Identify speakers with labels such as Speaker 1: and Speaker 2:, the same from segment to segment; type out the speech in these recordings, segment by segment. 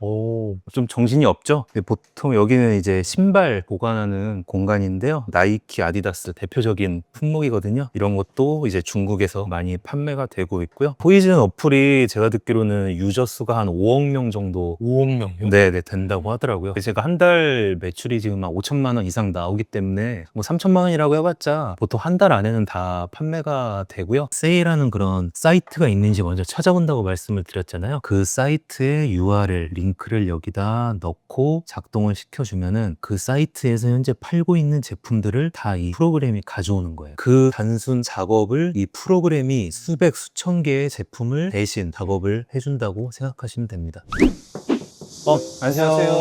Speaker 1: 오,
Speaker 2: 좀 정신이 없죠? 근데 보통 여기는 이제 신발 보관하는 공간인데요. 나이키, 아디다스 대표적인 품목이거든요. 이런 것도 이제 중국에서 많이 판매가 되고 있고요. 포이즌 어플이 제가 듣기로는 유저 수가 한 5억 명 정도
Speaker 1: 5억 명이요?
Speaker 2: 네, 된다고 하더라고요. 제가 한 달 매출이 지금 한 5천만 원 이상 나오기 때문에 뭐 3천만 원이라고 해봤자 보통 한 달 안에는 다 판매가 되고요. 세일하는 그런 사이트가 있는지 먼저 찾아본다고 말씀을 드렸잖아요. 그 사이트의 URL, 링크를 여기다 넣고 작동을 시켜주면은 그 사이트에서 현재 팔고 있는 제품들을 다 이 프로그램이 가져오는 거예요. 그 단순 작업을 이 프로그램이 수백, 수천 개의 제품을 대신 작업을 해준다고 생각하시면 됩니다.
Speaker 1: 안녕하세요.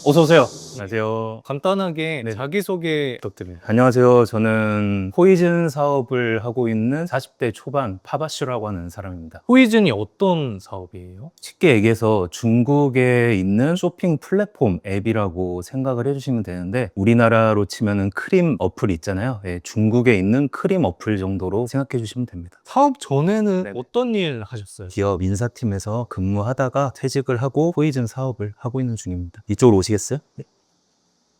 Speaker 2: 어서 오세요. 안녕하세요.
Speaker 1: 간단하게
Speaker 2: 네.
Speaker 1: 자기소개 부탁드립니다.
Speaker 2: 안녕하세요. 저는 포이즌 사업을 하고 있는 40대 초반 파바슈라고 하는 사람입니다.
Speaker 1: 포이즌이 어떤 사업이에요?
Speaker 2: 쉽게 얘기해서 중국에 있는 쇼핑 플랫폼 앱이라고 생각을 해주시면 되는데 우리나라로 치면은 크림 어플 있잖아요. 예, 중국에 있는 크림 어플 정도로 생각해 주시면 됩니다.
Speaker 1: 사업 전에는
Speaker 2: 네.
Speaker 1: 어떤 일 하셨어요?
Speaker 2: 기업 인사팀에서 근무하다가 퇴직을 하고 포이즌 사업을 하고 있는 중입니다. 이쪽으로 오시겠어요?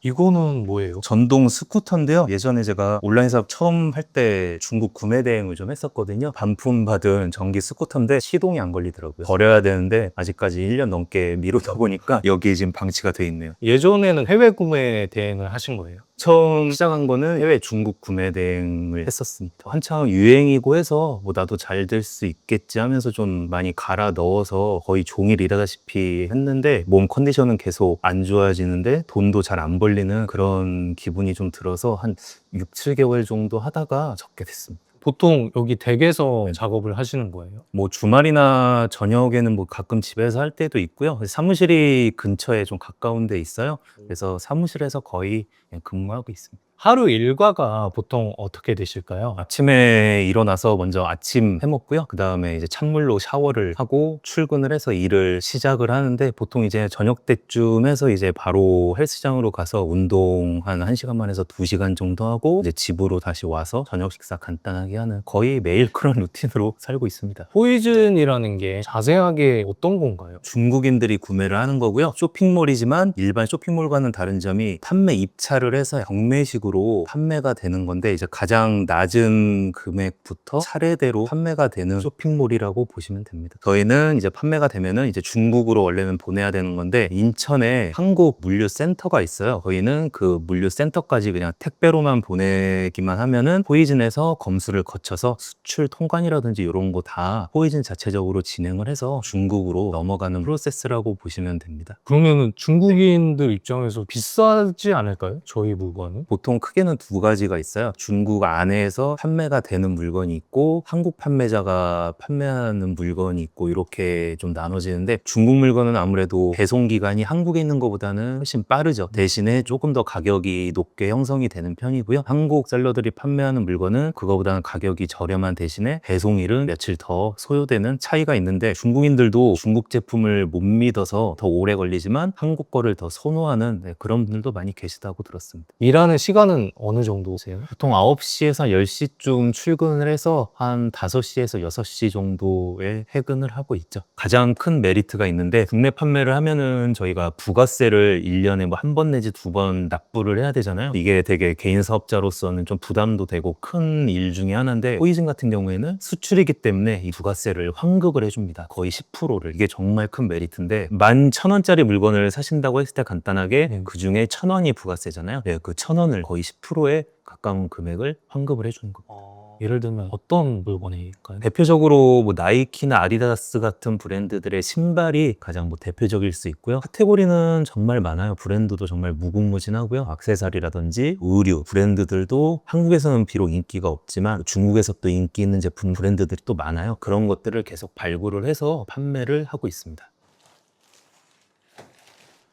Speaker 1: 이거는 뭐예요?
Speaker 2: 전동 스쿠터인데요. 예전에 제가 온라인 사업 처음 할 때 중국 구매 대행을 좀 했었거든요. 반품 받은 전기 스쿠터인데 시동이 안 걸리더라고요. 버려야 되는데 아직까지 1년 넘게 미루다 보니까 여기에 지금 방치가 돼 있네요.
Speaker 1: 예전에는 해외 구매 대행을 하신 거예요?
Speaker 2: 처음 시작한 거는 해외 중국 구매 대행을 했었습니다. 한창 유행이고 해서 뭐 나도 잘 될 수 있겠지 하면서 좀 많이 갈아 넣어서 거의 종일 일하다시피 했는데 몸 컨디션은 계속 안 좋아지는데 돈도 잘 안 벌리는 그런 기분이 좀 들어서 한 6, 7개월 정도 하다가 접게 됐습니다.
Speaker 1: 보통 여기 댁에서
Speaker 2: 네.
Speaker 1: 작업을 하시는 거예요?
Speaker 2: 뭐 주말이나 저녁에는 뭐 가끔 집에서 할 때도 있고요. 사무실이 근처에 좀 가까운 데 있어요. 그래서 사무실에서 거의 그냥 근무하고 있습니다.
Speaker 1: 하루 일과가 보통 어떻게 되실까요?
Speaker 2: 아침에 일어나서 먼저 아침 해 먹고요. 그 다음에 이제 찬물로 샤워를 하고 출근을 해서 일을 시작을 하는데 보통 이제 저녁 때쯤 해서 이제 바로 헬스장으로 가서 운동 한 1시간만 해서 2시간 정도 하고 이제 집으로 다시 와서 저녁 식사 간단하게 하는 거의 매일 그런 루틴으로 살고 있습니다.
Speaker 1: 포이즌이라는 게 자세하게 어떤 건가요?
Speaker 2: 중국인들이 구매를 하는 거고요. 쇼핑몰이지만 일반 쇼핑몰과는 다른 점이 판매 입찰을 해서 경매식으로 판매가 되는 건데 이제 가장 낮은 금액부터 차례대로 판매가 되는 쇼핑몰이라고 보시면 됩니다. 저희는 이제 판매가 되면은 이제 중국으로 원래는 보내야 되는 건데 인천에 한국 물류센터가 있어요. 저희는 그 물류센터까지 그냥 택배로만 보내기만 하면은 포이즌에서 검수를 거쳐서 수출 통관이라든지 이런 거 다 포이즌 자체적으로 진행을 해서 중국으로 넘어가는 프로세스라고 보시면 됩니다.
Speaker 1: 그러면은 중국인들 입장에서 비싸지 않을까요? 저희 물건은?
Speaker 2: 보통 크게는 두 가지가 있어요. 중국 안에서 판매가 되는 물건이 있고 한국 판매자가 판매하는 물건이 있고 이렇게 좀 나눠지는데 중국 물건은 아무래도 배송 기간이 한국에 있는 것보다는 훨씬 빠르죠. 대신에 조금 더 가격이 높게 형성이 되는 편이고요. 한국 셀러들이 판매하는 물건은 그거보다는 가격이 저렴한 대신에 배송일은 며칠 더 소요되는 차이가 있는데 중국인들도 중국 제품을 못 믿어서 더 오래 걸리지만 한국 거를 더 선호하는 그런 분들도 많이 계시다고 들었습니다.
Speaker 1: 일하는 시간은 어느 정도세요?
Speaker 2: 보통 9시에서 10시쯤 출근을 해서 한 5시에서 6시 정도에 퇴근을 하고 있죠. 가장 큰 메리트가 있는데 국내 판매를 하면은 저희가 부가세를 1년에 뭐 한 번 내지 2번 납부를 해야 되잖아요. 이게 되게 개인 사업자로서는 좀 부담도 되고 큰 일 중에 하나인데 포이즌 같은 경우에는 수출이기 때문에 이 부가세를 환급을 해줍니다. 거의 10%를. 이게 정말 큰 메리트인데 11,000원짜리 물건을 사신다고 했을 때 간단하게 그 중에 1,000원이 부가세잖아요. 네, 그 1,000원을 거의 10%에 가까운 금액을 환급을 해주는 겁니다.
Speaker 1: 예를 들면 어떤 물건일까요?
Speaker 2: 대표적으로 뭐 나이키나 아디다스 같은 브랜드들의 신발이 가장 뭐 대표적일 수 있고요. 카테고리는 정말 많아요. 브랜드도 정말 무궁무진하고요. 액세서리라든지 의류 브랜드들도 한국에서는 비록 인기가 없지만 중국에서 또 인기 있는 제품 브랜드들이 또 많아요. 그런 것들을 계속 발굴을 해서 판매를 하고 있습니다.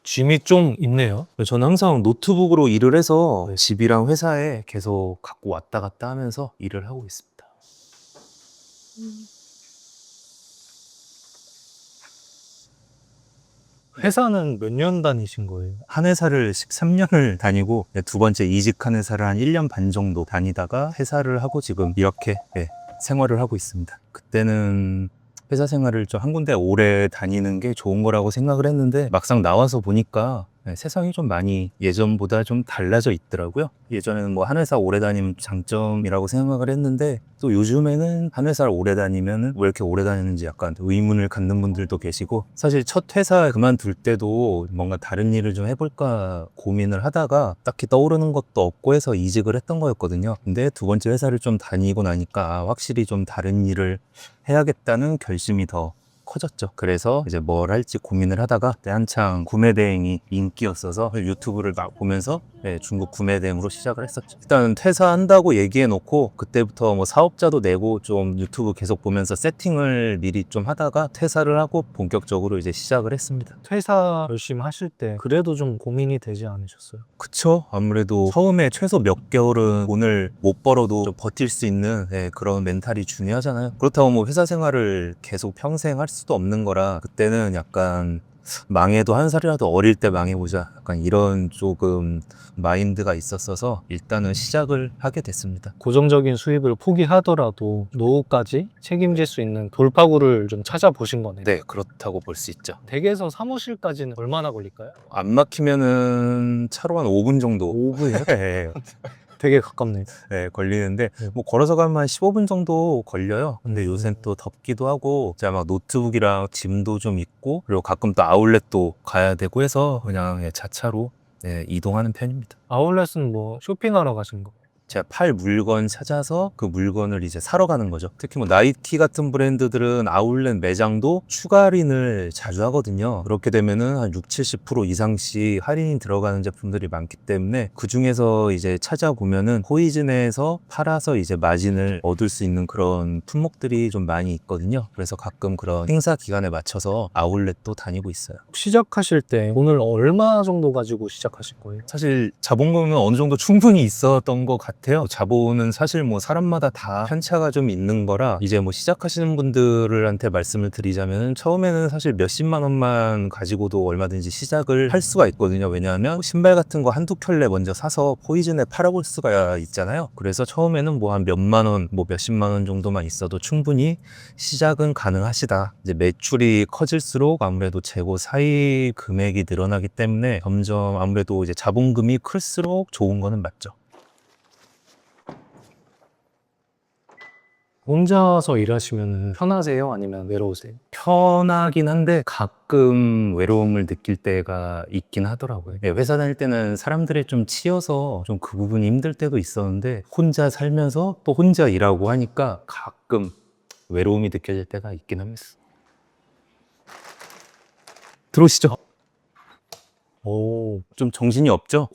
Speaker 1: 짐이 좀 있네요.
Speaker 2: 저는 항상 노트북으로 일을 해서 집이랑 회사에 계속 갖고 왔다 갔다 하면서 일을 하고 있습니다.
Speaker 1: 회사는 몇 년 다니신 거예요?
Speaker 2: 한 회사를 13년을 다니고 두 번째 이직한 회사를 한 1년 반 정도 다니다가 회사를 하고 지금 이렇게 생활을 하고 있습니다. 그때는 회사 생활을 좀 한 군데 오래 다니는 게 좋은 거라고 생각을 했는데 막상 나와서 보니까 세상이 좀 많이 예전보다 좀 달라져 있더라고요. 예전에는 뭐 한 회사 오래 다니면 장점이라고 생각을 했는데 또 요즘에는 한 회사를 오래 다니면 왜 이렇게 오래 다니는지 약간 의문을 갖는 분들도 계시고, 사실 첫 회사 그만둘 때도 뭔가 다른 일을 좀 해볼까 고민을 하다가 딱히 떠오르는 것도 없고 해서 이직을 했던 거였거든요. 근데 두 번째 회사를 좀 다니고 나니까 확실히 좀 다른 일을 해야겠다는 결심이 더 커졌죠. 그래서 이제 뭘 할지 고민을 하다가 그때 한창 구매 대행이 인기였어서 유튜브를 막 보면서 중국 구매 대행으로 시작을 했었죠. 일단 퇴사한다고 얘기해 놓고 그때부터 뭐 사업자도 내고 좀 유튜브 계속 보면서 세팅을 미리 좀 하다가 퇴사를 하고 본격적으로 이제 시작을 했습니다.
Speaker 1: 퇴사 열심히 하실 때 그래도 좀 고민이 되지 않으셨어요?
Speaker 2: 그쵸. 아무래도 처음에 최소 몇 개월은 돈을 못 벌어도 좀 버틸 수 있는 그런 멘탈이 중요하잖아요. 그렇다고 뭐 회사 생활을 계속 평생 할 수도 없는 거라 그때는 약간 망해도 한 살이라도 어릴 때 망해보자, 약간 이런 조금 마인드가 있었어서 일단은 시작을 하게 됐습니다.
Speaker 1: 고정적인 수입을 포기하더라도 노후까지 책임질 수 있는 돌파구를 좀 찾아보신 거네요.
Speaker 2: 네, 그렇다고 볼 수 있죠.
Speaker 1: 댁에서 사무실까지는 얼마나 걸릴까요?
Speaker 2: 안 막히면은 차로 한 5분 정도
Speaker 1: 5분이요?
Speaker 2: 네,
Speaker 1: 되게 가깝네요.
Speaker 2: 걸리는데
Speaker 1: 네.
Speaker 2: 뭐 걸어서 가면 한 15분 정도 걸려요. 근데 요새는 또 덥기도 하고 제가 막 노트북이랑 짐도 좀 있고 그리고 가끔 또 아울렛도 가야 되고 해서 그냥 자차로 이동하는 편입니다.
Speaker 1: 아울렛은 뭐 쇼핑하러 가신 거?
Speaker 2: 제가 팔 물건 찾아서 그 물건을 이제 사러 가는 거죠. 특히 뭐 나이키 같은 브랜드들은 아울렛 매장도 추가 할인을 자주 하거든요. 그렇게 되면은 한 6, 70% 이상씩 할인이 들어가는 제품들이 많기 때문에 그 중에서 이제 찾아보면은 포이즌에서 팔아서 이제 마진을 얻을 수 있는 그런 품목들이 좀 많이 있거든요. 그래서 가끔 그런 행사 기간에 맞춰서 아울렛도 다니고 있어요.
Speaker 1: 시작하실 때 돈을 얼마 정도 가지고 시작하실 거예요?
Speaker 2: 사실 자본금은 어느 정도 충분히 있었던 것 같아요. 자본은 사실 뭐 사람마다 다 편차가 좀 있는 거라 이제 뭐 시작하시는 분들한테 말씀을 드리자면 처음에는 사실 몇십만 원만 가지고도 얼마든지 시작을 할 수가 있거든요. 왜냐하면 신발 같은 거 한두 켤레 먼저 사서 포이즌에 팔아볼 수가 있잖아요. 그래서 처음에는 뭐 한 몇만 원, 뭐 몇십만 원 정도만 있어도 충분히 시작은 가능하시다. 이제 매출이 커질수록 아무래도 재고 사이 금액이 늘어나기 때문에 점점 아무래도 이제 자본금이 클수록 좋은 거는 맞죠.
Speaker 1: 혼자서 일하시면 편하세요? 아니면 외로우세요?
Speaker 2: 편하긴 한데 가끔 외로움을 느낄 때가 있긴 하더라고요. 회사 다닐 때는 사람들에 좀 치여서 좀 그 부분이 힘들 때도 있었는데 혼자 살면서 또 혼자 일하고 하니까 가끔 외로움이 느껴질 때가 있긴 합니다. 들어오시죠.
Speaker 1: 오,
Speaker 2: 좀 정신이 없죠?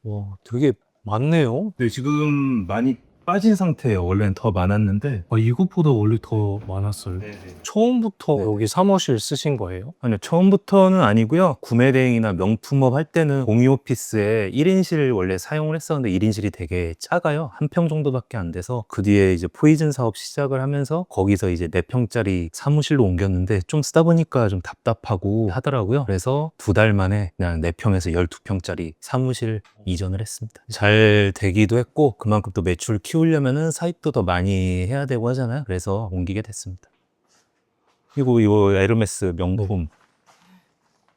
Speaker 1: 와, 되게 많네요.
Speaker 2: 네, 지금 많이 빠진 상태예요. 원래는 더 많았는데.
Speaker 1: 이것보다 원래 더 많았어요. 처음부터
Speaker 2: 네.
Speaker 1: 여기 사무실 쓰신 거예요?
Speaker 2: 아니요, 처음부터는 아니고요. 구매 대행이나 명품업 할 때는 공유 오피스에 1인실 원래 사용을 했었는데 1인실이 되게 작아요. 한 평 정도밖에 안 돼서 그 뒤에 이제 포이즌 사업 시작을 하면서 거기서 이제 4평짜리 사무실로 옮겼는데 좀 쓰다 보니까 좀 답답하고 하더라고요. 그래서 2달 만에 그냥 4평에서 12평짜리 사무실 이전을 했습니다. 잘 되기도 했고 그만큼 또 매출 키우려면은 사입도 더 많이 해야 되고 하잖아요. 그래서 옮기게 됐습니다. 그리고 이 에르메스 명품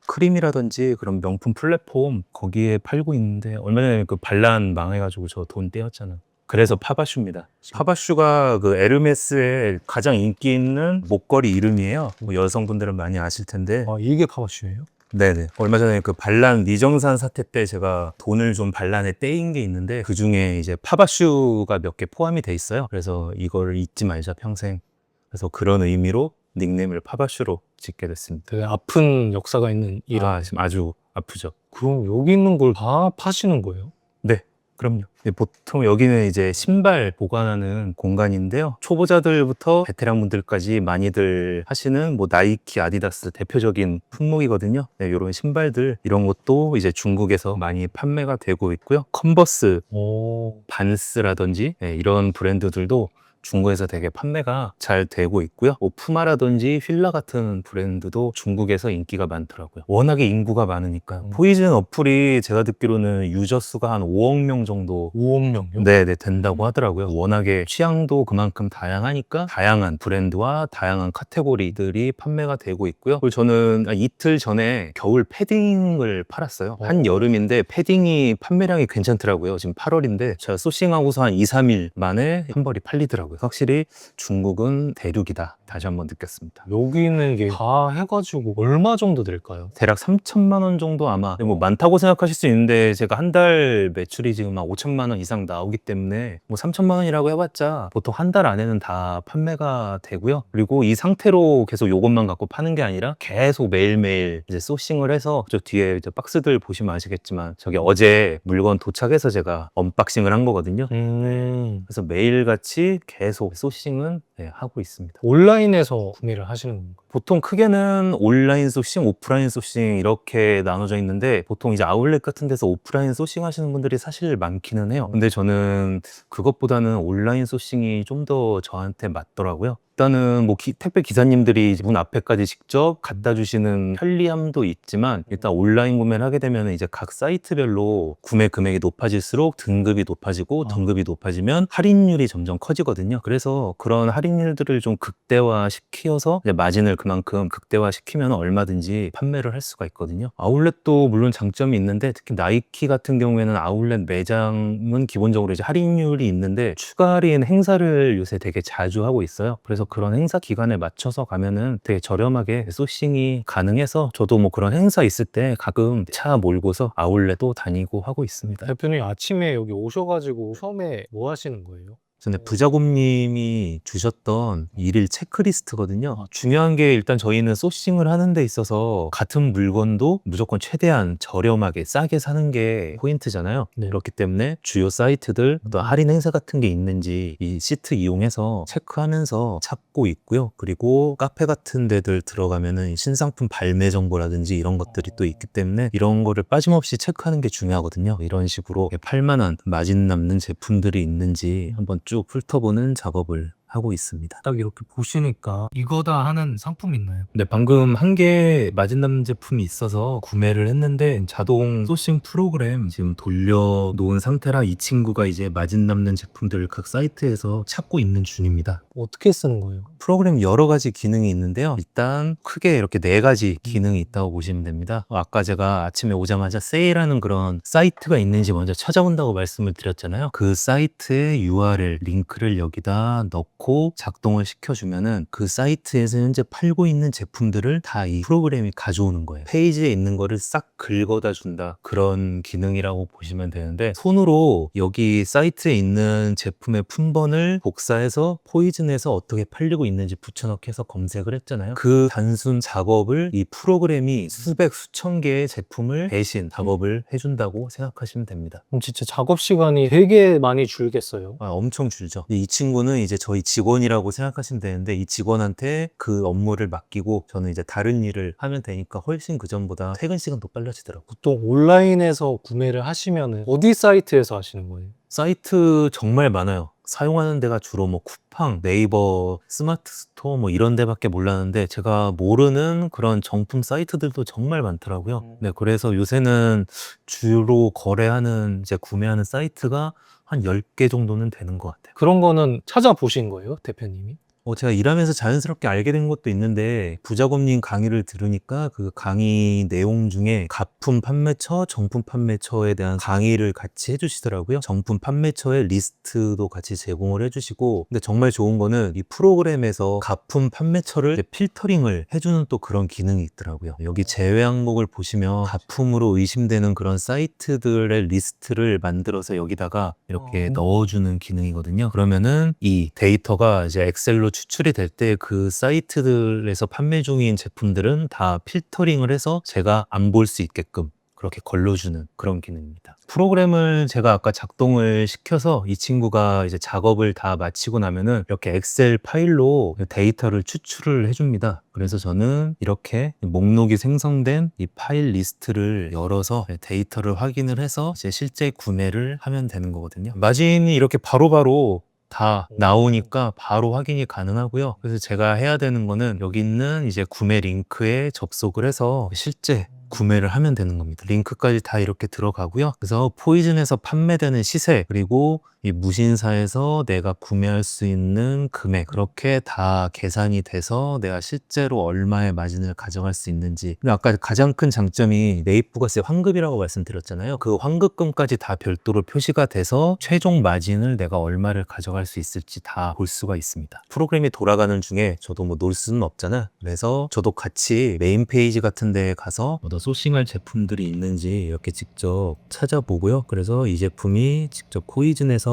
Speaker 2: 크림이라든지 그런 명품 플랫폼 거기에 팔고 있는데 얼마 전에 그 반란 망해가지고 저 돈 떼었잖아요. 그래서 파바슈입니다. 파바슈가 그 에르메스의 가장 인기 있는 목걸이 이름이에요. 뭐 여성분들은 많이 아실 텐데.
Speaker 1: 이게 파워슈예요?
Speaker 2: 네네. 얼마 전에 그 반란 리정산 사태 때 제가 돈을 좀 반란에 떼인 게 있는데 그 중에 이제 파바슈가 몇 개 포함이 돼 있어요. 그래서 이거를 잊지 말자 평생. 그래서 그런 의미로 닉네임을 파바슈로 짓게 됐습니다.
Speaker 1: 되게 아픈 역사가 있는 이름.
Speaker 2: 지금 아주 아프죠.
Speaker 1: 그럼 여기 있는 걸 다 파시는 거예요?
Speaker 2: 네, 그럼요. 보통 여기는 이제 신발 보관하는 공간인데요. 초보자들부터 베테랑 분들까지 많이들 하시는 뭐 나이키, 아디다스 대표적인 품목이거든요. 이런 신발들 이런 것도 이제 중국에서 많이 판매가 되고 있고요. 컨버스,
Speaker 1: 오,
Speaker 2: 반스라든지 이런 브랜드들도 중국에서 되게 판매가 잘 되고 있고요. 뭐 푸마라든지 휠라 같은 브랜드도 중국에서 인기가 많더라고요. 워낙에 인구가 많으니까. 포이즌 어플이 제가 듣기로는 유저 수가 한 5억 명 정도
Speaker 1: 5억 명요?
Speaker 2: 네네 된다고 하더라고요. 워낙에 취향도 그만큼 다양하니까 다양한 브랜드와 다양한 카테고리들이 판매가 되고 있고요. 그리고 저는 이틀 전에 겨울 패딩을 팔았어요. 한 여름인데 패딩이 판매량이 괜찮더라고요. 지금 8월인데 제가 소싱하고서 한 2, 3일 만에 한 벌이 팔리더라고요. 확실히 중국은 대륙이다. 다시 한번 느꼈습니다.
Speaker 1: 여기는 이게 다 해가지고 얼마 정도 될까요?
Speaker 2: 대략 3천만 원 정도 아마 뭐 많다고 생각하실 수 있는데 제가 한 달 매출이 지금 한 5천만 원 이상 나오기 때문에 뭐 3천만 원이라고 해봤자 보통 한 달 안에는 다 판매가 되고요. 그리고 이 상태로 계속 요것만 갖고 파는 게 아니라 계속 매일매일 이제 소싱을 해서 저 뒤에 이제 박스들 보시면 아시겠지만 저기 어제 물건 도착해서 제가 언박싱을 한 거거든요. 그래서 매일같이 계속 소싱은 하고 있습니다.
Speaker 1: 온라인에서 구매를 하시는 건가요?
Speaker 2: 보통 크게는 온라인 소싱, 오프라인 소싱 이렇게 나눠져 있는데 보통 이제 아울렛 같은 데서 오프라인 소싱 하시는 분들이 사실 많기는 해요. 근데 저는 그것보다는 온라인 소싱이 좀 더 저한테 맞더라고요. 일단은 뭐 택배 기사님들이 문 앞에까지 직접 갖다 주시는 편리함도 있지만 일단 온라인 구매를 하게 되면 이제 각 사이트별로 구매 금액이 높아질수록 등급이 높아지고 등급이 높아지면 할인율이 점점 커지거든요. 그래서 그런 할인율들을 좀 극대화 시켜서 이제 마진을 그만큼 극대화 시키면 얼마든지 판매를 할 수가 있거든요. 아울렛도 물론 장점이 있는데 특히 나이키 같은 경우에는 아울렛 매장은 기본적으로 이제 할인율이 있는데 추가 할인 행사를 요새 되게 자주 하고 있어요. 그래서 그런 행사 기간에 맞춰서 가면은 되게 저렴하게 소싱이 가능해서 저도 뭐 그런 행사 있을 때 가끔 차 몰고서 아울렛도 다니고 하고 있습니다.
Speaker 1: 대표님 아침에 여기 오셔가지고 처음에 뭐 하시는 거예요?
Speaker 2: 근데 부자곰님이 주셨던 일일 체크리스트거든요. 중요한 게 일단 저희는 소싱을 하는 데 있어서 같은 물건도 무조건 최대한 저렴하게 싸게 사는 게 포인트잖아요.
Speaker 1: 네.
Speaker 2: 그렇기 때문에 주요 사이트들 또 할인 행사 같은 게 있는지 이 시트 이용해서 체크하면서 찾고 있고요. 그리고 카페 같은 데들 들어가면은 신상품 발매 정보라든지 이런 것들이 또 있기 때문에 이런 거를 빠짐없이 체크하는 게 중요하거든요. 이런 식으로 팔만한 마진 남는 제품들이 있는지 한번 쭉 훑어보는 작업을 하고 있습니다.
Speaker 1: 딱 이렇게 보시니까 이거다 하는 상품 있나요?
Speaker 2: 네, 방금 한 개 마진 남는 제품이 있어서 구매를 했는데 자동 소싱 프로그램 지금 돌려놓은 상태라 이 친구가 이제 마진 남는 제품들을 각 사이트에서 찾고 있는 중입니다.
Speaker 1: 어떻게 쓰는 거예요?
Speaker 2: 프로그램 여러 가지 기능이 있는데요. 일단 크게 이렇게 4가지 기능이 있다고 보시면 됩니다. 아까 제가 아침에 오자마자 세일하는 그런 사이트가 있는지 먼저 찾아본다고 말씀을 드렸잖아요. 그 사이트의 URL 링크를 여기다 넣고 작동을 시켜주면은 그 사이트에서 현재 팔고 있는 제품들을 다 이 프로그램이 가져오는 거예요. 페이지에 있는 거를 싹 긁어다 준다. 그런 기능이라고 보시면 되는데 손으로 여기 사이트에 있는 제품의 품번을 복사해서 포이즌에서 어떻게 팔리고 있는지 붙여넣기 해서 검색을 했잖아요. 그 단순 작업을 이 프로그램이 수백 수천 개의 제품을 대신 작업을 해준다고 생각하시면 됩니다.
Speaker 1: 그럼 진짜 작업 시간이 되게 많이 줄겠어요?
Speaker 2: 엄청 줄죠. 이 친구는 이제 저희 직원이라고 생각하시면 되는데 이 직원한테 그 업무를 맡기고 저는 이제 다른 일을 하면 되니까 훨씬 그전보다 퇴근 시간도 빨라지더라고요.
Speaker 1: 보통 온라인에서 구매를 하시면 어디 사이트에서 하시는 거예요?
Speaker 2: 사이트 정말 많아요. 사용하는 데가 주로 뭐 쿠팡, 네이버, 스마트 스토어 뭐 이런 데밖에 몰랐는데 제가 모르는 그런 정품 사이트들도 정말 많더라고요. 네, 그래서 요새는 주로 거래하는 이제 구매하는 사이트가 한 10개 정도는 되는 것 같아요.
Speaker 1: 그런 거는 찾아보신 거예요, 대표님이?
Speaker 2: 제가 일하면서 자연스럽게 알게 된 것도 있는데 부자곰님 강의를 들으니까 그 강의 내용 중에 가품 판매처, 정품 판매처에 대한 강의를 같이 해주시더라고요. 정품 판매처의 리스트도 같이 제공을 해주시고 근데 정말 좋은 거는 이 프로그램에서 가품 판매처를 이제 필터링을 해주는 또 그런 기능이 있더라고요. 여기 제외 항목을 보시면 가품으로 의심되는 그런 사이트들의 리스트를 만들어서 여기다가 이렇게 넣어주는 기능이거든요. 그러면은 이 데이터가 이제 엑셀로 추출이 될 때 그 사이트들에서 판매 중인 제품들은 다 필터링을 해서 제가 안 볼 수 있게끔 그렇게 걸러주는 그런 기능입니다. 프로그램을 제가 아까 작동을 시켜서 이 친구가 이제 작업을 다 마치고 나면은 이렇게 엑셀 파일로 데이터를 추출을 해줍니다. 그래서 저는 이렇게 목록이 생성된 이 파일 리스트를 열어서 데이터를 확인을 해서 이제 실제 구매를 하면 되는 거거든요. 마진이 이렇게 바로바로 다 나오니까 바로 확인이 가능하고요. 그래서 제가 해야 되는 거는 여기 있는 이제 구매 링크에 접속을 해서 실제 구매를 하면 되는 겁니다. 링크까지 다 이렇게 들어가고요. 그래서 포이즌에서 판매되는 시세, 그리고 이 무신사에서 내가 구매할 수 있는 금액, 그렇게 다 계산이 돼서 내가 실제로 얼마의 마진을 가져갈 수 있는지. 근데 아까 가장 큰 장점이 네이프가세 환급이라고 말씀드렸잖아요. 그 환급금까지 다 별도로 표시가 돼서 최종 마진을 내가 얼마를 가져갈 수 있을지 다 볼 수가 있습니다. 프로그램이 돌아가는 중에 저도 뭐 놀 수는 없잖아. 그래서 저도 같이 메인 페이지 같은 데에 가서 어떤 소싱할 제품들이 있는지 이렇게 직접 찾아보고요. 그래서 이 제품이 직접 포이즌에서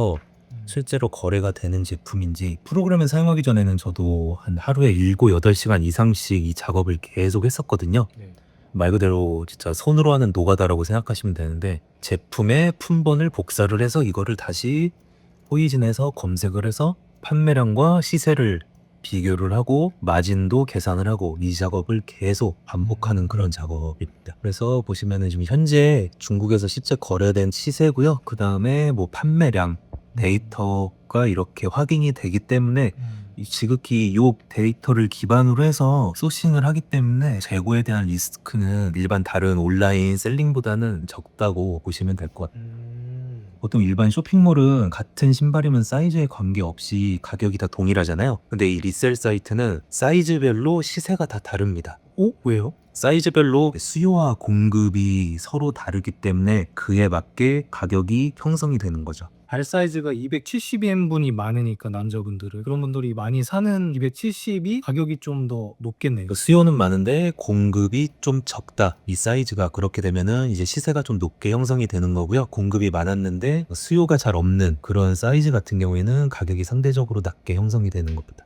Speaker 2: 실제로 거래가 되는 제품인지, 프로그램을 사용하기 전에는 저도 한 하루에 7, 8시간 이상씩 이 작업을 계속 했었거든요. 말 그대로 진짜 손으로 하는 노가다라고 생각하시면 되는데, 제품의 품번을 복사를 해서 이거를 다시 포이즌에서 검색을 해서 판매량과 시세를 비교를 하고 마진도 계산을 하고, 이 작업을 계속 반복하는 그런 작업입니다. 그래서 보시면은 지금 현재 중국에서 실제 거래된 시세고요. 그 다음에 뭐 판매량 데이터가 이렇게 확인이 되기 때문에 이 지극히 이 데이터를 기반으로 해서 소싱을 하기 때문에 재고에 대한 리스크는 일반 다른 온라인 셀링보다는 적다고 보시면 될 것 같아요. 보통 일반 쇼핑몰은 같은 신발이면 사이즈에 관계없이 가격이 다 동일하잖아요. 근데 이 리셀 사이트는 사이즈별로 시세가 다 다릅니다. 왜요? 사이즈별로 수요와 공급이 서로 다르기 때문에 그에 맞게 가격이 형성이 되는 거죠.
Speaker 1: 발 사이즈가 270N분이 많으니까 남자분들은 그런 분들이 많이 사는 270이 가격이 좀 더 높겠네요.
Speaker 2: 수요는 많은데 공급이 좀 적다. 이 사이즈가 그렇게 되면은 이제 시세가 좀 높게 형성이 되는 거고요. 공급이 많았는데 수요가 잘 없는 그런 사이즈 같은 경우에는 가격이 상대적으로 낮게 형성이 되는 겁니다.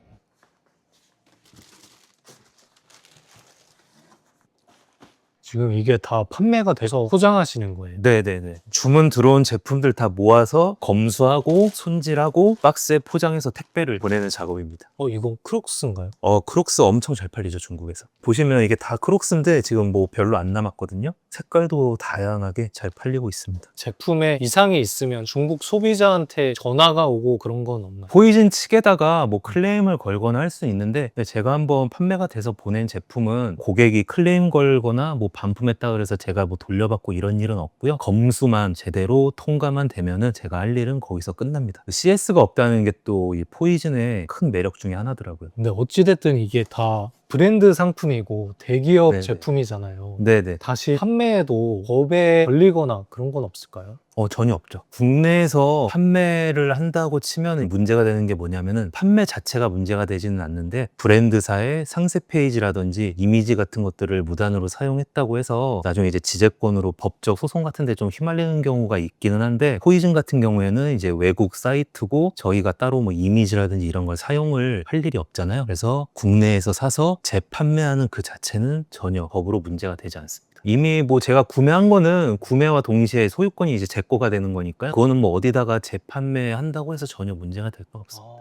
Speaker 1: 지금 이게 다 판매가 돼서 포장하시는 거예요?
Speaker 2: 네네네. 주문 들어온 제품들 다 모아서 검수하고 손질하고 박스에 포장해서 택배를 보내는 작업입니다.
Speaker 1: 이건 크록스인가요?
Speaker 2: 크록스 엄청 잘 팔리죠, 중국에서. 보시면 이게 다 크록스인데 지금 뭐 별로 안 남았거든요. 색깔도 다양하게 잘 팔리고 있습니다.
Speaker 1: 제품에 이상이 있으면 중국 소비자한테 전화가 오고 그런 건 없나요?
Speaker 2: 포이즌 측에다가 뭐 클레임을 걸거나 할 수 있는데, 제가 한번 판매가 돼서 보낸 제품은 고객이 클레임 걸거나 뭐 반품했다 그래서 제가 뭐 돌려받고 이런 일은 없고요. 검수만 제대로 통과만 되면은 제가 할 일은 거기서 끝납니다. CS가 없다는 게 또 이 포이즌의 큰 매력 중에 하나더라고요.
Speaker 1: 근데 어찌됐든 이게 다 브랜드 상품이고 대기업
Speaker 2: 네네.
Speaker 1: 제품이잖아요.
Speaker 2: 네네.
Speaker 1: 다시 판매에도 법에 걸리거나 그런 건 없을까요?
Speaker 2: 전혀 없죠. 국내에서 판매를 한다고 치면 문제가 되는 게 뭐냐면은 판매 자체가 문제가 되지는 않는데, 브랜드사의 상세 페이지라든지 이미지 같은 것들을 무단으로 사용했다고 해서 나중에 이제 지재권으로 법적 소송 같은 데 좀 휘말리는 경우가 있기는 한데, 포이즌 같은 경우에는 이제 외국 사이트고 저희가 따로 뭐 이미지라든지 이런 걸 사용을 할 일이 없잖아요. 그래서 국내에서 사서 재판매하는 그 자체는 전혀 법으로 문제가 되지 않습니다. 이미 뭐 제가 구매한 거는 구매와 동시에 소유권이 이제 제 거가 되는 거니까요. 그거는 뭐 어디다가 재판매한다고 해서 전혀 문제가 될 건 없습니다.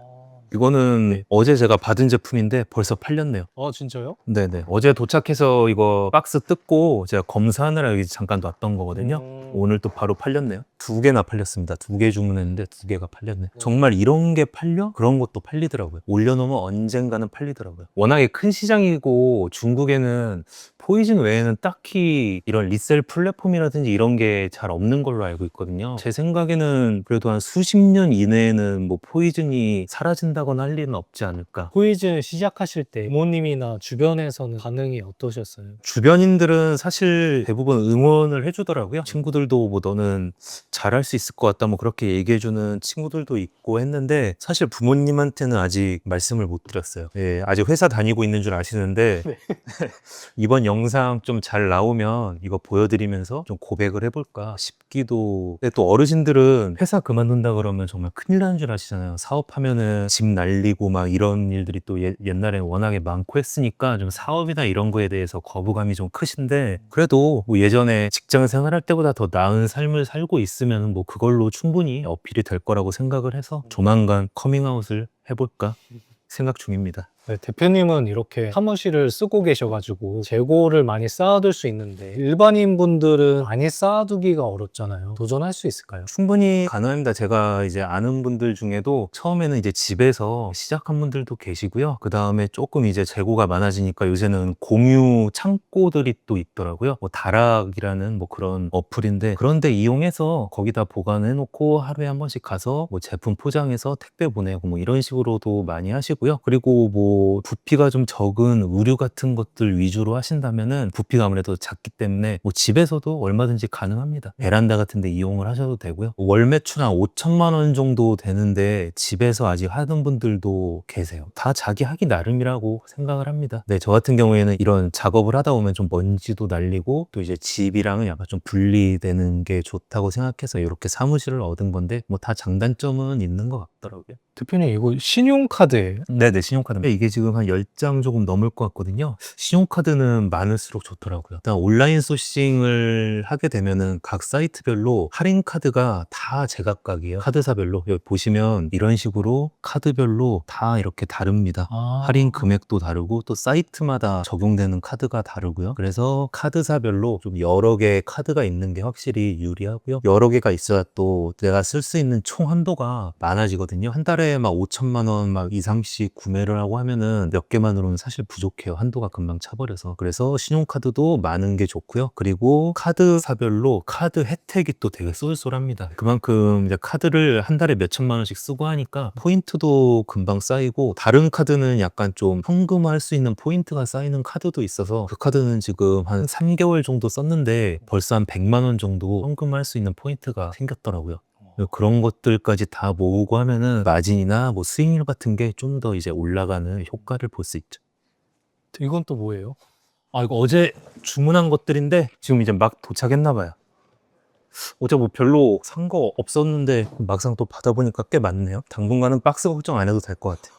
Speaker 2: 이거는
Speaker 1: 네.
Speaker 2: 어제 제가 받은 제품인데 벌써 팔렸네요.
Speaker 1: 진짜요?
Speaker 2: 네네. 어제 도착해서 이거 박스 뜯고 제가 검사하느라 여기 잠깐 놨던 거거든요. 오늘 또 바로 팔렸네요. 2개나 팔렸습니다. 2개 주문했는데 2개가 팔렸네. 정말 이런 게 팔려? 그런 것도 팔리더라고요. 올려놓으면 언젠가는 팔리더라고요. 워낙에 큰 시장이고 중국에는 포이즌 외에는 딱히 이런 리셀 플랫폼이라든지 이런 게 잘 없는 걸로 알고 있거든요. 제 생각에는 그래도 한 수십 년 이내에는 뭐 포이즌이 사라진다거나 할 일은 없지 않을까.
Speaker 1: 포이즌 시작하실 때 부모님이나 주변에서는 반응이 어떠셨어요?
Speaker 2: 주변인들은 사실 대부분 응원을 해주더라고요. 친구들도 뭐 너는 잘할 수 있을 것 같다 뭐 그렇게 얘기해주는 친구들도 있고 했는데, 사실 부모님한테는 아직 말씀을 못 드렸어요. 예, 아직 회사 다니고 있는 줄 아시는데
Speaker 1: 네.
Speaker 2: 이번 영상 좀 잘 나오면 이거 보여드리면서 좀 고백을 해볼까 싶기도. 근데 또 어르신들은 회사 그만둔다 그러면 정말 큰일 나는 줄 아시잖아요. 사업하면은 집 날리고 막 이런 일들이 또 옛날에 워낙에 많고 했으니까 좀 사업이나 이런 거에 대해서 거부감이 좀 크신데, 그래도 뭐 예전에 직장 생활할 때보다 더 나은 삶을 살고 있으면 뭐 그걸로 충분히 어필이 될 거라고 생각을 해서 조만간 커밍아웃을 해볼까 생각 중입니다.
Speaker 1: 네, 대표님은 이렇게 사무실을 쓰고 계셔가지고 재고를 많이 쌓아둘 수 있는데 일반인 분들은 많이 쌓아두기가 어렵잖아요. 도전할 수 있을까요?
Speaker 2: 충분히 가능합니다. 제가 이제 아는 분들 중에도 처음에는 이제 집에서 시작한 분들도 계시고요. 그 다음에 조금 이제 재고가 많아지니까 요새는 공유 창고들이 또 있더라고요. 뭐 다락이라는 뭐 그런 어플인데 그런데 이용해서 거기다 보관해 놓고 하루에 한 번씩 가서 뭐 제품 포장해서 택배 보내고 뭐 이런 식으로도 많이 하시고요. 그리고 뭐 부피가 좀 적은 의류 같은 것들 위주로 하신다면은 부피가 아무래도 작기 때문에 뭐 집에서도 얼마든지 가능합니다. 베란다 같은 데 이용을 하셔도 되고요. 월 매출 한 5천만 원 정도 되는데 집에서 아직 하는 분들도 계세요. 다 자기 하기 나름이라고 생각을 합니다. 네, 저 같은 경우에는 이런 작업을 하다 보면 좀 먼지도 날리고 또 이제 집이랑은 약간 좀 분리되는 게 좋다고 생각해서 이렇게 사무실을 얻은 건데 뭐 다 장단점은 있는 것 같더라고요.
Speaker 1: 대표님 이거 신용카드예요?
Speaker 2: 네네, 신용카드. 이게 지금 한 10장 조금 넘을 것 같거든요. 신용카드는 많을수록 좋더라고요. 일단 온라인 소싱을 하게 되면은 각 사이트별로 할인 카드가 다 제각각이에요. 카드사별로. 여기 보시면 이런 식으로 카드별로 다 이렇게 다릅니다. 할인 금액도 다르고 또 사이트마다 적용되는 카드가 다르고요. 그래서 카드사별로 좀 여러 개의 카드가 있는 게 확실히 유리하고요. 여러 개가 있어야 또 내가 쓸 수 있는 총 한도가 많아지거든요. 한 달에 막 5천만 원 막 이상씩 구매를 하고 하면은 몇 개만으로는 사실 부족해요. 한도가 금방 차버려서. 그래서 신용카드도 많은 게 좋고요. 그리고 카드사별로 카드 혜택이 또 되게 쏠쏠합니다. 그만큼 이제 카드를 한 달에 몇 천만 원씩 쓰고 하니까 포인트도 금방 쌓이고 다른 카드는 약간 좀 현금화할 수 있는 포인트가 쌓이는 카드도 있어서 그 카드는 지금 한 3개월 정도 썼는데 벌써 한 100만 원 정도 현금화할 수 있는 포인트가 생겼더라고요. 그런 것들까지 다 모으고 하면은 마진이나 뭐 수익률 같은 게 좀 더 이제 올라가는 효과를 볼 수 있죠.
Speaker 1: 이건 또 뭐예요?
Speaker 2: 아, 이거 어제 주문한 것들인데 지금 이제 막 도착했나 봐요. 어제 뭐 별로 산 거 없었는데 막상 또 받아보니까 꽤 많네요. 당분간은 박스 걱정 안 해도 될 것 같아요.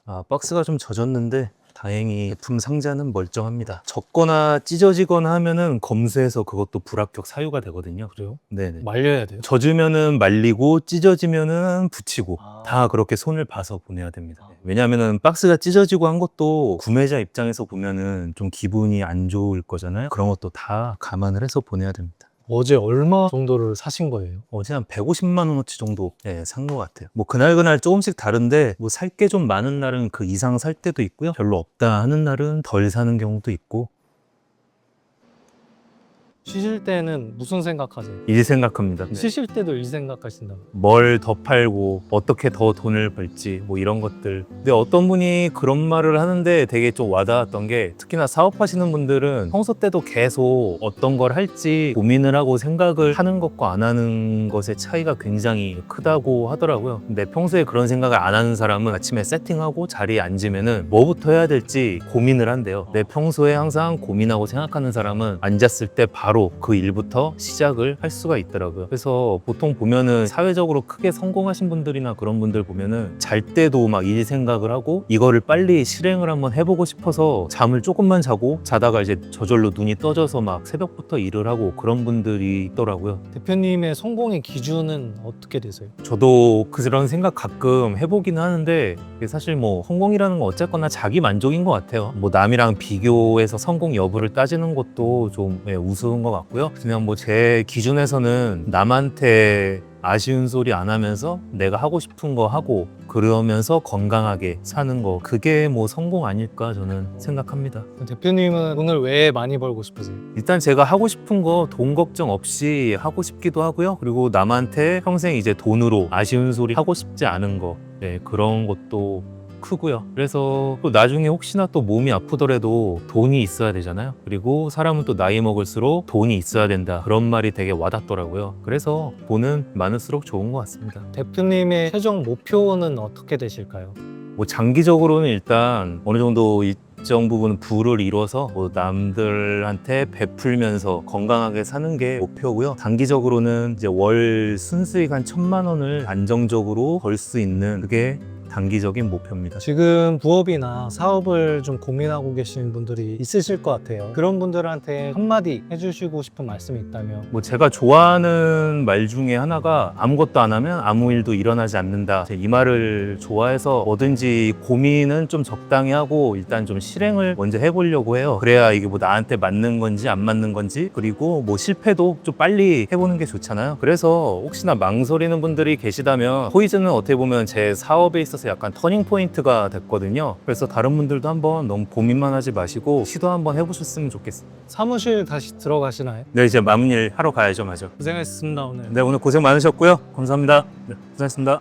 Speaker 2: 아, 박스가 좀 젖었는데 다행히 제품 상자는 멀쩡합니다. 젖거나 찢어지거나 하면은 검수해서 그것도 불합격 사유가 되거든요.
Speaker 1: 그래요?
Speaker 2: 네네.
Speaker 1: 말려야 돼요?
Speaker 2: 젖으면은 말리고 찢어지면은 붙이고
Speaker 1: 아.
Speaker 2: 다 그렇게 손을 봐서 보내야 됩니다. 왜냐하면은 박스가 찢어지고 한 것도 구매자 입장에서 보면은 좀 기분이 안 좋을 거잖아요. 그런 것도 다 감안을 해서 보내야 됩니다.
Speaker 1: 어제 얼마 정도를 사신 거예요?
Speaker 2: 어제 한 150만 원어치 정도 산 것 같아요. 뭐 그날 조금씩 다른데 뭐 살 게 좀 많은 날은 그 이상 살 때도 있고요. 별로 없다 하는 날은 덜 사는 경우도 있고
Speaker 1: 쉬실 때는 무슨 생각하세요?
Speaker 2: 일 생각합니다.
Speaker 1: 쉬실 때도 일 생각하신다고?
Speaker 2: 뭘 더 팔고 어떻게 더 돈을 벌지 뭐 이런 것들. 근데 어떤 분이 그런 말을 하는데 되게 좀 와닿았던 게 특히나 사업하시는 분들은 평소 때도 계속 어떤 걸 할지 고민을 하고 생각을 하는 것과 안 하는 것의 차이가 굉장히 크다고 하더라고요. 근데 평소에 그런 생각을 안 하는 사람은 아침에 세팅하고 자리에 앉으면은 뭐부터 해야 될지 고민을 한대요. 근데 평소에 항상 고민하고 생각하는 사람은 앉았을 때 바로 그 일부터 시작을 할 수가 있더라고요. 그래서 보통 보면은 사회적으로 크게 성공하신 분들이나 그런 분들 보면은 잘 때도 막 일 생각을 하고 이거를 빨리 실행을 한번 해보고 싶어서 잠을 조금만 자고 자다가 이제 저절로 눈이 떠져서 막 새벽부터 일을 하고 그런 분들이 있더라고요.
Speaker 1: 대표님의 성공의 기준은 어떻게 되세요?
Speaker 2: 저도 그런 생각 가끔 해보기는 하는데 이게 사실 뭐 성공이라는 건 어쨌거나 자기 만족인 것 같아요. 뭐 남이랑 비교해서 성공 여부를 따지는 것도 좀 우스운 것 같고요. 그냥 뭐 제 기준에서는 남한테 아쉬운 소리 안 하면서 내가 하고 싶은 거 하고 그러면서 건강하게 사는 거 그게 뭐 성공 아닐까 저는 생각합니다.
Speaker 1: 대표님은 돈을 왜 많이 벌고 싶으세요?
Speaker 2: 일단 제가 하고 싶은 거 돈 걱정 없이 하고 싶기도 하고요. 그리고 남한테 평생 이제 돈으로 아쉬운 소리 하고 싶지 않은 거 그런 것도 크고요. 그래서 또 나중에 혹시나 또 몸이 아프더라도 돈이 있어야 되잖아요. 그리고 사람은 또 나이 먹을수록 돈이 있어야 된다. 그런 말이 되게 와닿더라고요. 그래서 돈은 많을수록 좋은 것 같습니다.
Speaker 1: 대표님의 최종 목표는 어떻게 되실까요?
Speaker 2: 뭐 장기적으로는 일단 어느 정도 일정 부분 부를 이뤄서 뭐 남들한테 베풀면서 건강하게 사는 게 목표고요. 단기적으로는 이제 월 순수익 한 1,000만 원을 안정적으로 벌 수 있는 그게 단기적인 목표입니다.
Speaker 1: 지금 부업이나 사업을 좀 고민하고 계시는 분들이 있으실 것 같아요. 그런 분들한테 한마디 해주시고 싶은 말씀이 있다면?
Speaker 2: 뭐 제가 좋아하는 말 중에 하나가 아무것도 안 하면 아무 일도 일어나지 않는다. 이 말을 좋아해서 뭐든지 고민은 좀 적당히 하고 일단 좀 실행을 먼저 해보려고 해요. 그래야 이게 뭐 나한테 맞는 건지 안 맞는 건지, 그리고 뭐 실패도 좀 빨리 해보는 게 좋잖아요. 그래서 혹시나 망설이는 분들이 계시다면 포이즌은 어떻게 보면 제 사업에 있어서 약간 터닝 포인트가 됐거든요. 그래서 다른 분들도 한번 너무 고민만 하지 마시고 시도 한번 해보셨으면 좋겠어요.
Speaker 1: 사무실 다시 들어가시나요?
Speaker 2: 네, 이제 마무리 하러 가야죠, 맞아.
Speaker 1: 고생하셨습니다, 오늘.
Speaker 2: 네, 오늘 고생 많으셨고요. 감사합니다. 네, 고생하셨습니다.